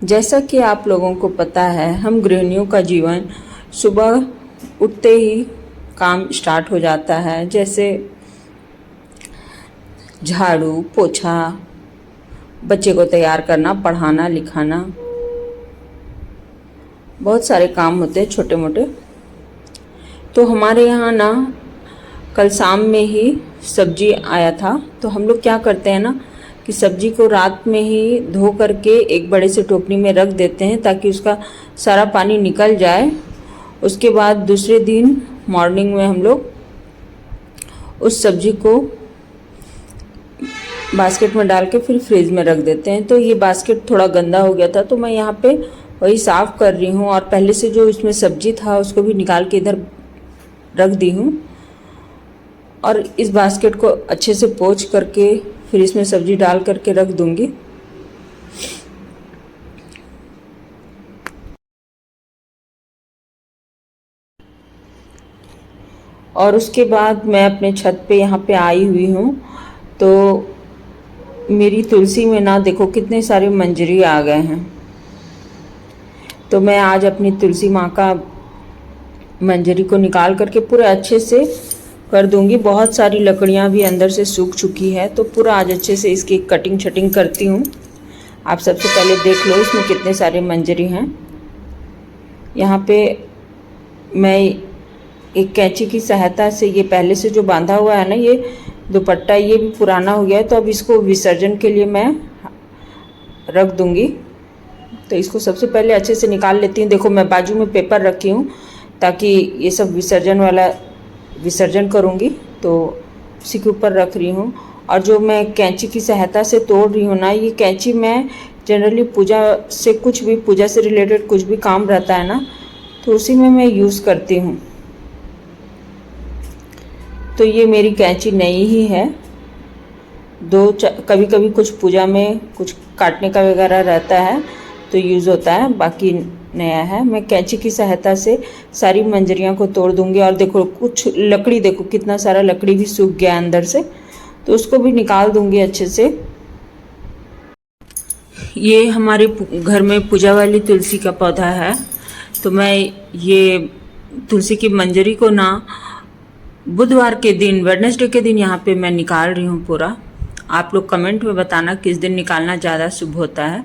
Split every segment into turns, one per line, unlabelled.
जैसा कि आप लोगों को पता है, हम गृहिणियों का जीवन सुबह उठते ही काम स्टार्ट हो जाता है, जैसे झाड़ू पोछा, बच्चे को तैयार करना, पढ़ाना लिखाना, बहुत सारे काम होते हैं छोटे मोटे। तो हमारे यहाँ ना कल शाम में ही सब्जी आया था, तो हम लोग क्या करते हैं ना कि सब्जी को रात में ही धो करके एक बड़े से टोकरी में रख देते हैं ताकि उसका सारा पानी निकल जाए। उसके बाद दूसरे दिन मॉर्निंग में हम लोग उस सब्जी को बास्केट में डाल के फिर फ्रिज में रख देते हैं। तो ये बास्केट थोड़ा गंदा हो गया था, तो मैं यहाँ पे वही साफ़ कर रही हूँ और पहले से जो इसमें सब्जी था उसको भी निकाल के इधर रख दी हूँ। और इस बास्केट को अच्छे से पोंछ करके फिर इसमें सब्जी डाल करके रख दूँगी। और उसके बाद मैं अपने छत पे यहाँ पे आई हुई हूँ, तो मेरी तुलसी में ना देखो कितने सारे मंजरी आ गए हैं। तो मैं आज अपनी तुलसी माँ का मंजरी को निकाल करके पूरे अच्छे से कर दूंगी। बहुत सारी लकड़ियाँ भी अंदर से सूख चुकी है, तो पूरा आज अच्छे से इसकी कटिंग छटिंग करती हूँ। आप सबसे पहले देख लो इसमें कितने सारे मंजरी हैं। यहाँ पे मैं एक कैंची की सहायता से, ये पहले से जो बांधा हुआ है ना ये दुपट्टा, ये भी पुराना हो गया है, तो अब इसको विसर्जन के लिए मैं रख दूंगी। तो इसको सबसे पहले अच्छे से निकाल लेती हूँ। देखो मैं बाजू में पेपर रखी हूँ ताकि ये सब विसर्जन करूँगी, तो उसी के ऊपर रख रही हूँ। और जो मैं कैंची की सहायता से तोड़ रही हूँ ना, ये कैंची मैं जनरली पूजा से रिलेटेड कुछ भी काम रहता है ना, तो उसी में मैं यूज़ करती हूँ। तो ये मेरी कैंची नई ही है, कभी कभी कुछ पूजा में कुछ काटने का वगैरह रहता है तो यूज़ होता है, बाकी नया है। मैं कैंची की सहायता से सारी मंजरियाँ को तोड़ दूंगी। और देखो कुछ लकड़ी, देखो कितना सारा लकड़ी भी सूख गया अंदर से, तो उसको भी निकाल दूंगी अच्छे से। ये हमारे घर में पूजा वाली तुलसी का पौधा है, तो मैं ये तुलसी की मंजरी को ना बुधवार के दिन, वेडनेसडे के दिन यहाँ पे मैं निकाल रही हूँ पूरा। आप लोग कमेंट में बताना किस दिन निकालना ज़्यादा शुभ होता है।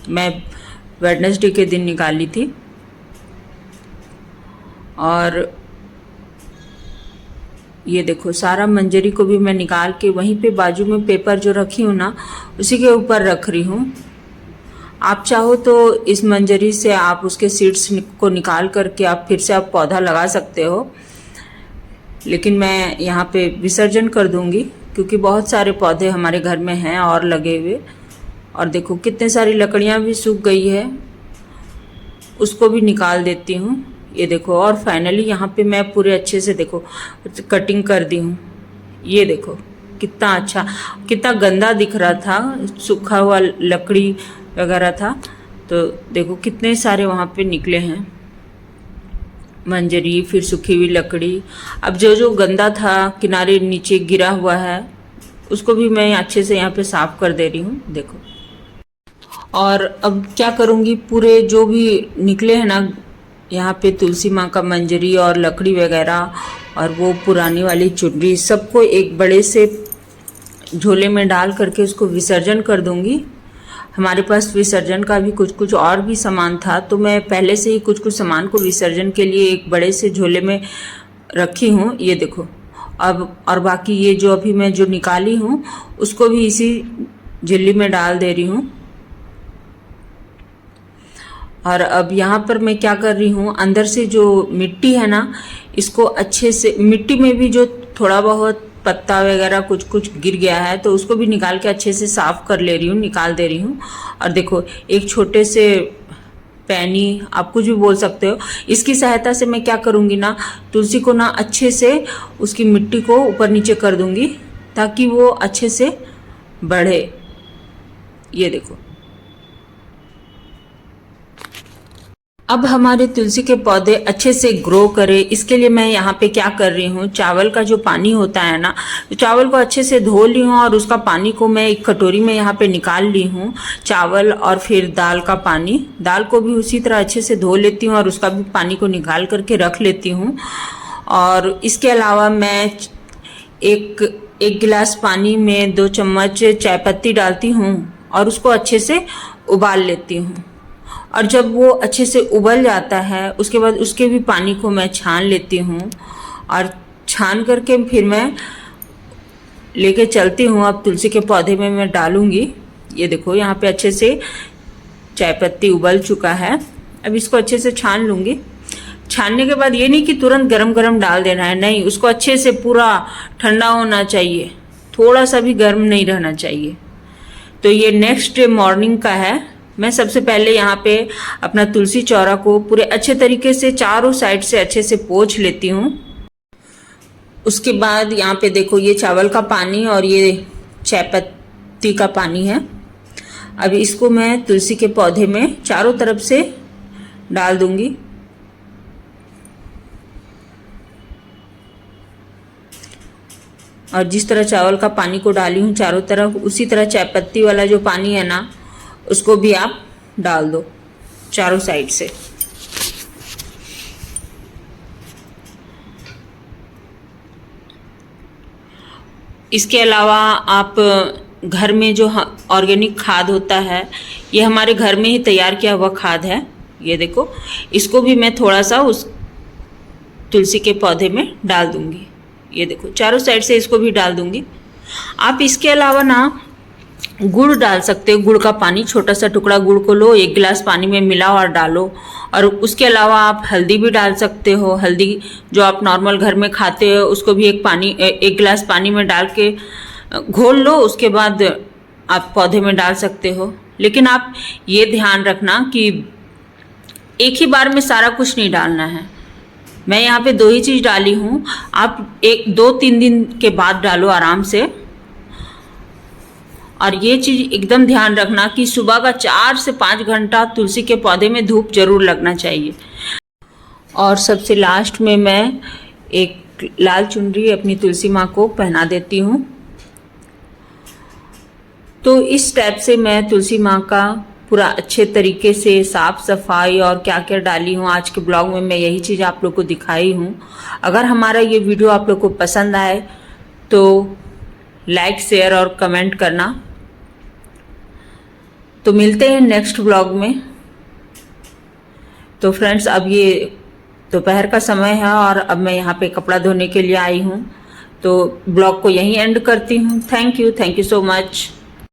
मैं वेडनेसडे के दिन निकाली थी। और ये देखो सारा मंजरी को भी मैं निकाल के वहीं पे बाजू में पेपर जो रखी हूँ ना उसी के ऊपर रख रही हूँ। आप चाहो तो इस मंजरी से आप उसके सीड्स को निकाल करके आप फिर से आप पौधा लगा सकते हो, लेकिन मैं यहाँ पे विसर्जन कर दूंगी क्योंकि बहुत सारे पौधे हमारे घर में हैं और लगे हुए। और देखो कितने सारी लकड़ियाँ भी सूख गई है, उसको भी निकाल देती हूँ। ये देखो, और फाइनली यहाँ पे मैं पूरे अच्छे से देखो कटिंग कर दी हूँ। ये देखो कितना अच्छा, कितना गंदा दिख रहा था, सूखा हुआ लकड़ी वगैरह था, तो देखो कितने सारे वहाँ पे निकले हैं मंजरी, फिर सूखी हुई लकड़ी। अब जो गंदा था किनारे नीचे गिरा हुआ है उसको भी मैं अच्छे से यहाँ पे साफ कर दे रही हूँ। देखो, और अब क्या करूँगी, पूरे जो भी निकले हैं ना यहाँ पे तुलसी माँ का मंजरी और लकड़ी वगैरह और वो पुरानी वाली चुनरी, सबको एक बड़े से झोले में डाल करके उसको विसर्जन कर दूँगी। हमारे पास विसर्जन का भी कुछ और भी सामान था, तो मैं पहले से ही कुछ सामान को विसर्जन के लिए एक बड़े से झोले में रखी हूँ। ये देखो, अब और बाकी ये जो अभी मैं जो निकाली हूँ उसको भी इसी झिल्ली में डाल दे रही हूँ। और अब यहाँ पर मैं क्या कर रही हूँ, अंदर से जो मिट्टी है ना, इसको अच्छे से, मिट्टी में भी जो थोड़ा बहुत पत्ता वगैरह कुछ गिर गया है तो उसको भी निकाल के अच्छे से साफ कर ले रही हूँ, निकाल दे रही हूँ। और देखो एक छोटे से पैनी, आप कुछ भी बोल सकते हो, इसकी सहायता से मैं क्या करूँगी ना, तुलसी को ना अच्छे से उसकी मिट्टी को ऊपर नीचे कर दूँगी ताकि वो अच्छे से बढ़े। ये देखो, अब हमारे तुलसी के पौधे अच्छे से ग्रो करें, इसके लिए मैं यहाँ पे क्या कर रही हूँ, चावल का जो पानी होता है ना, तो चावल को अच्छे से धो ली हूँ और उसका पानी को मैं एक कटोरी में यहाँ पे निकाल ली हूँ। चावल और फिर दाल का पानी, दाल को भी उसी तरह अच्छे से धो लेती हूँ और उसका भी पानी को निकाल करके रख लेती हूँ। और इसके अलावा मैं एक गिलास पानी में 2 चम्मच चाय पत्ती डालती हूँ और उसको अच्छे से उबाल लेती हूँ। और जब वो अच्छे से उबल जाता है उसके बाद उसके भी पानी को मैं छान लेती हूँ और छान करके फिर मैं लेके चलती हूँ। अब तुलसी के पौधे में मैं डालूँगी। ये देखो यहाँ पे अच्छे से चाय पत्ती उबल चुका है। अब इसको अच्छे से छान लूँगी। छानने के बाद ये नहीं कि तुरंत गरम गरम डाल देना है, नहीं, उसको अच्छे से पूरा ठंडा होना चाहिए, थोड़ा सा भी गर्म नहीं रहना चाहिए। तो ये नेक्स्ट डे मॉर्निंग का है। मैं सबसे पहले यहाँ पे अपना तुलसी चौरा को पूरे अच्छे तरीके से चारों साइड से अच्छे से पोंछ लेती हूँ। उसके बाद यहाँ पे देखो ये चावल का पानी और ये चाय पत्ती का पानी है। अब इसको मैं तुलसी के पौधे में चारों तरफ से डाल दूंगी। और जिस तरह चावल का पानी को डाली हूँ चारों तरफ, उसी तरह चाय पत्ती वाला जो पानी है ना, उसको भी आप डाल दो चारों साइड से। इसके अलावा आप घर में जो ऑर्गेनिक खाद होता है, ये हमारे घर में ही तैयार किया हुआ खाद है। ये देखो, इसको भी मैं थोड़ा सा उस तुलसी के पौधे में डाल दूंगी। ये देखो चारों साइड से इसको भी डाल दूंगी। आप इसके अलावा ना गुड़ डाल सकते हो। गुड़ का पानी, छोटा सा टुकड़ा गुड़ को लो, 1 गिलास पानी में मिलाओ और डालो। और उसके अलावा आप हल्दी भी डाल सकते हो। हल्दी जो आप नॉर्मल घर में खाते हो उसको भी 1 गिलास पानी में डाल के घोल लो, उसके बाद आप पौधे में डाल सकते हो। लेकिन आप ये ध्यान रखना कि एक ही बार में सारा कुछ नहीं डालना है। मैं यहाँ पे 2 ही चीज़ डाली हूँ। आप 2-3 दिन के बाद डालो आराम से। और ये चीज़ एकदम ध्यान रखना कि सुबह का 4 से 5 घंटा तुलसी के पौधे में धूप जरूर लगना चाहिए। और सबसे लास्ट में मैं एक लाल चुनरी अपनी तुलसी माँ को पहना देती हूँ। तो इस टाइप से मैं तुलसी माँ का पूरा अच्छे तरीके से साफ सफाई और क्या क्या डाली हूँ। आज के ब्लॉग में मैं यही चीज़ आप लोग को दिखाई हूँ। अगर हमारा ये वीडियो आप लोग को पसंद आए तो लाइक, शेयर और कमेंट करना। तो मिलते हैं नेक्स्ट ब्लॉग में। तो फ्रेंड्स, अब ये दोपहर का समय है और अब मैं यहाँ पे कपड़ा धोने के लिए आई हूँ। तो ब्लॉग को यहीं एंड करती हूँ। Thank you so much.